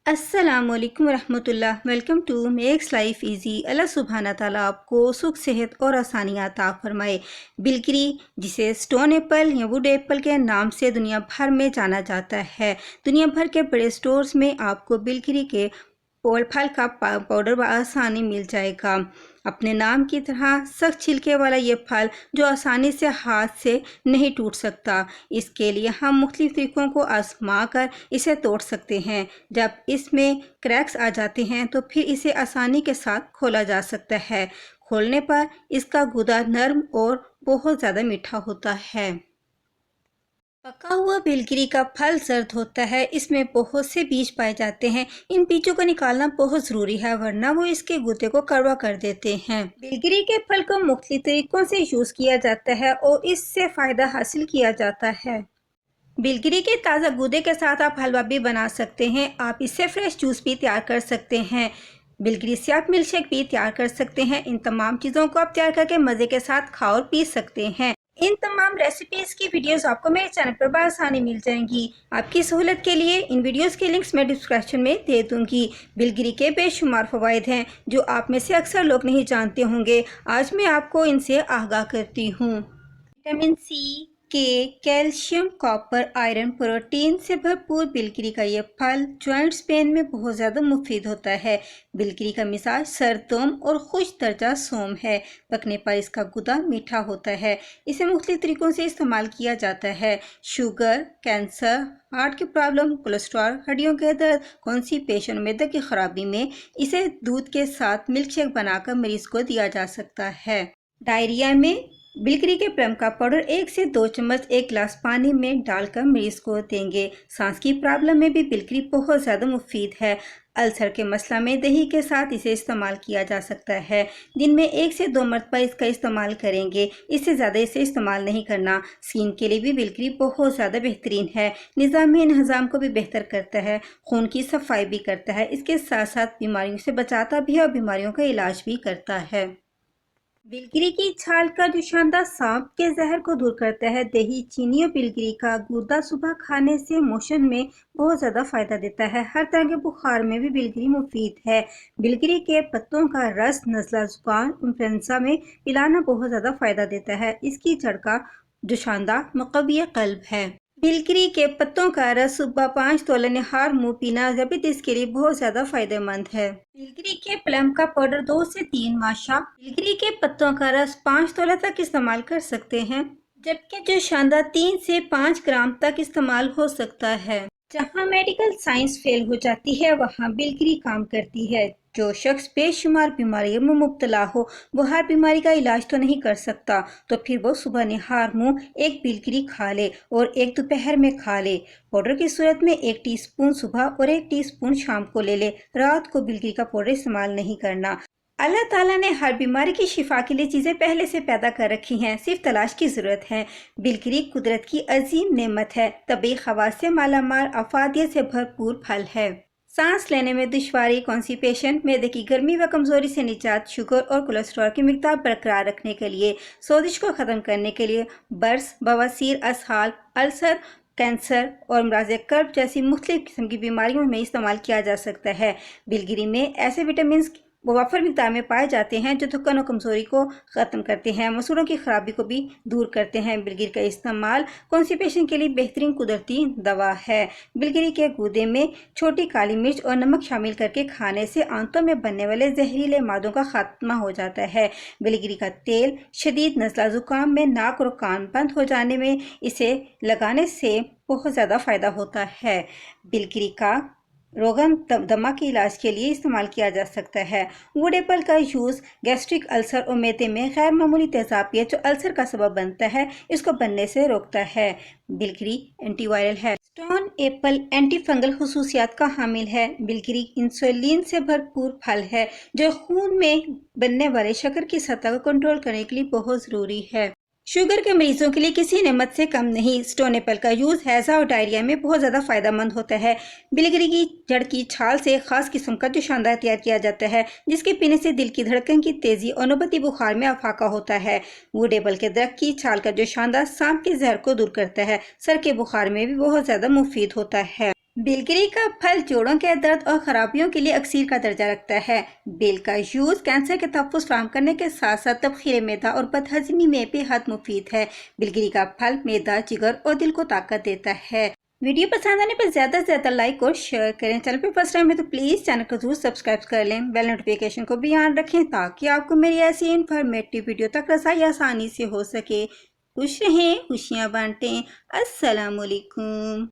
السلام علیکم ورحمۃ اللہ۔ Welcome to Makes Life Easy. اللہ سبحانہ تعالیٰ آپ کو سکھ، صحت اور آسانیاں عطا فرمائے۔ بلکری، جسے اسٹون ایپل یا ووڈ ایپل کے نام سے دنیا بھر میں جانا جاتا ہے، دنیا بھر کے بڑے اسٹورز میں آپ کو بلکری کے پھل کا پاؤڈر بآسانی مل جائے گا۔ اپنے نام کی طرح سخت چھلکے والا یہ پھل جو آسانی سے ہاتھ سے نہیں ٹوٹ سکتا، اس کے لیے ہم مختلف طریقوں کو آزما کر اسے توڑ سکتے ہیں۔ جب اس میں کریکس آ جاتے ہیں تو پھر اسے آسانی کے ساتھ کھولا جا سکتا ہے۔ کھولنے پر اس کا گودا نرم اور بہت زیادہ میٹھا ہوتا ہے۔ پکا ہوا بلگری کا پھل زرد ہوتا ہے، اس میں بہت سے بیج پائے جاتے ہیں۔ ان بیجوں کو نکالنا بہت ضروری ہے ورنہ وہ اس کے گودے کو کڑوا کر دیتے ہیں۔ بلگری کے پھل کو مختلف طریقوں سے یوز کیا جاتا ہے اور اس سے فائدہ حاصل کیا جاتا ہے۔ بلگری کے تازہ گودے کے ساتھ آپ حلوہ بھی بنا سکتے ہیں۔ آپ اس سے فریش جوس بھی تیار کر سکتے ہیں۔ بلگری سے آپ ملک شیک بھی تیار کر سکتے ہیں۔ ان تمام چیزوں کو آپ تیار کر کے مزے کے ساتھ کھا اور پی سکتے ہیں۔ ان تمام ریسیپیز کی ویڈیوز آپ کو میرے چینل پر بآسانی مل جائیں گی۔ آپ کی سہولت کے لیے ان ویڈیوز کے لنکس میں ڈسکرپشن میں دے دوں گی۔ بلگری کے بے شمار فوائد ہیں جو آپ میں سے اکثر لوگ نہیں جانتے ہوں گے۔ آج میں آپ کو ان سے آگاہ کرتی ہوں۔ وٹامن سی، کے، کیلشیم، کاپر، آئرن، پروٹین سے بھرپور بلگری کا یہ پھل جوائنٹس پین میں بہت زیادہ مفید ہوتا ہے۔ بلگری کا مزاج سرد اور خشک درجہ سوم ہے۔ پکنے پر اس کا گودا میٹھا ہوتا ہے۔ اسے مختلف طریقوں سے استعمال کیا جاتا ہے۔ شوگر، کینسر، ہارٹ کی پرابلم، کولیسٹرول، ہڈیوں کے درد، کانسٹیپیشن اور معدے کی خرابی میں اسے دودھ کے ساتھ ملک شیک بنا کر مریض کو دیا جا سکتا ہے۔ ڈائریا میں بلگری کے پلم کا پاؤڈر 1 سے 2 چمچ ایک گلاس پانی میں ڈال کر مریض کو دیں گے۔ سانس کی پرابلم میں بھی بلگری بہت زیادہ مفید ہے۔ السر کے مسئلہ میں دہی کے ساتھ اسے استعمال کیا جا سکتا ہے۔ دن میں 1 سے 2 مرتبہ اس کا استعمال کریں گے، اس سے زیادہ اسے استعمال نہیں کرنا۔ سکن کے لیے بھی بلگری بہت زیادہ بہترین ہے۔ نظام انہضام کو بھی بہتر کرتا ہے، خون کی صفائی بھی کرتا ہے، اس کے ساتھ ساتھ بیماریوں سے بچاتا بھی ہے اور بیماریوں کا علاج بھی کرتا ہے۔ بلگری کی چھال کا جو شاندار سانپ کے زہر کو دور کرتا ہے۔ دہی، چینی اور بلگری کا گودا صبح کھانے سے موشن میں بہت زیادہ فائدہ دیتا ہے۔ ہر طرح کے بخار میں بھی بلگری مفید ہے۔ بلگری کے پتوں کا رس نزلہ، زکام، انفلوئنزا میں پلانا بہت زیادہ فائدہ دیتا ہے۔ اس کی جڑ کا جو شاندار مقوی قلب ہے۔ بلگری کے پتوں کا رس صبح 5 تولہ نہار منہ پینا ذیابیطس کے لیے بہت زیادہ فائدہ مند ہے۔ بلگری کے پلم کا پاؤڈر 2 سے 3 ماشا بلگری کے پتوں کا رس 5 تولہ تک استعمال کر سکتے ہیں، جبکہ جو شاندار 3 سے 5 گرام تک استعمال ہو سکتا ہے۔ جہاں میڈیکل سائنس فیل ہو جاتی ہے وہاں بلگری کام کرتی ہے۔ جو شخص بے شمار بیماریوں میں مبتلا ہو وہ ہر بیماری کا علاج تو نہیں کر سکتا، تو پھر وہ صبح نہار منہ ایک بلگری کھا لے اور ایک دوپہر میں کھا لے۔ پاؤڈر کی صورت میں 1 ٹی اسپون صبح اور 1 ٹی اسپون شام کو لے لے۔ رات کو بلگری کا پاؤڈر استعمال نہیں کرنا۔ اللہ تعالیٰ نے ہر بیماری کی شفا کے لیے چیزیں پہلے سے پیدا کر رکھی ہیں، صرف تلاش کی ضرورت ہے۔ بلگری قدرت کی عظیم نعمت ہے، طبی خواص سے مالا مال، افادیت سے بھرپور پھل ہے۔ سانس لینے میں دشواری، کانسٹیپیشن، معدے کی گرمی و کمزوری سے نجات، شوگر اور کولیسٹرول کی مقدار برقرار رکھنے کے لیے، سوزش کو ختم کرنے کے لیے، برس، بواسیر، اسہال، السر، کینسر اور امراض قلب جیسی مختلف قسم کی بیماریوں میں استعمال کیا جا سکتا ہے۔ بلگری میں ایسے وٹامنز وافر مقدار میں پائے جاتے ہیں جو تھکن اور کمزوری کو ختم کرتے ہیں، مسوڑوں کی خرابی کو بھی دور کرتے ہیں۔ بلگری کا استعمال کانسٹیپیشن کے لیے بہترین قدرتی دوا ہے۔ بلگری کے گودے میں چھوٹی کالی مرچ اور نمک شامل کر کے کھانے سے آنتوں میں بننے والے زہریلے مادوں کا خاتمہ ہو جاتا ہے۔ بلگری کا تیل شدید نزلہ زکام میں، ناک اور کان بند ہو جانے میں اسے لگانے سے بہت زیادہ فائدہ ہوتا ہے۔ بلگری کا روغن دمہ کے علاج کے لیے استعمال کیا جا سکتا ہے۔ ووڈ ایپل کا یوز گیسٹرک السر اور معدے میں غیر معمولی تیزابیت جو السر کا سبب بنتا ہے اس کو بننے سے روکتا ہے۔ بلگری اینٹی وائرل ہے۔ اسٹون ایپل اینٹی فنگل خصوصیات کا حامل ہے۔ بلگری انسولین سے بھرپور پھل ہے جو خون میں بننے والے شکر کی سطح کو کنٹرول کرنے کے لیے بہت ضروری ہے۔ شوگر کے مریضوں کے لیے کسی نعمت سے کم نہیں۔ اسٹون ایپل کا یوز ہیضہ اور ڈائریا میں بہت زیادہ فائدہ مند ہوتا ہے۔ بلگری کی جڑ کی چھال سے خاص قسم کا جو شاندار تیار کیا جاتا ہے جس کے پینے سے دل کی دھڑکن کی تیزی اور نوبتی بخار میں افاقہ ہوتا ہے۔ ووڈ ایپل کے درخت کی چھال کا جو شاندار سانپ کے زہر کو دور کرتا ہے، سر کے بخار میں بھی بہت زیادہ مفید ہوتا ہے۔ بیلگری کا پھل جوڑوں کے درد اور خرابیوں کے لیے اکسیر کا درجہ رکھتا ہے۔ بیل کا جوس کینسر کے تحفظ فراہم کرنے کے ساتھ ساتھ تبخیر معدہ اور بد ہضمی میں بھی حد مفید ہے۔ بیلگری کا پھل معدہ، جگر اور دل کو طاقت دیتا ہے۔ ویڈیو پسند آنے پر زیادہ سے زیادہ لائک اور شیئر کریں۔ چینل پہ فرسٹ ٹائم ہے تو پلیز چینل کو ضرور سبسکرائب کر لیں، بیل نوٹیفیکیشن کو بھی آن رکھیں تاکہ آپ کو میری ایسی انفارمیٹیو ویڈیو تک رسائی آسانی سے ہو سکے۔ خوش رہیں، خوشیاں بانٹیں۔ السلام علیکم۔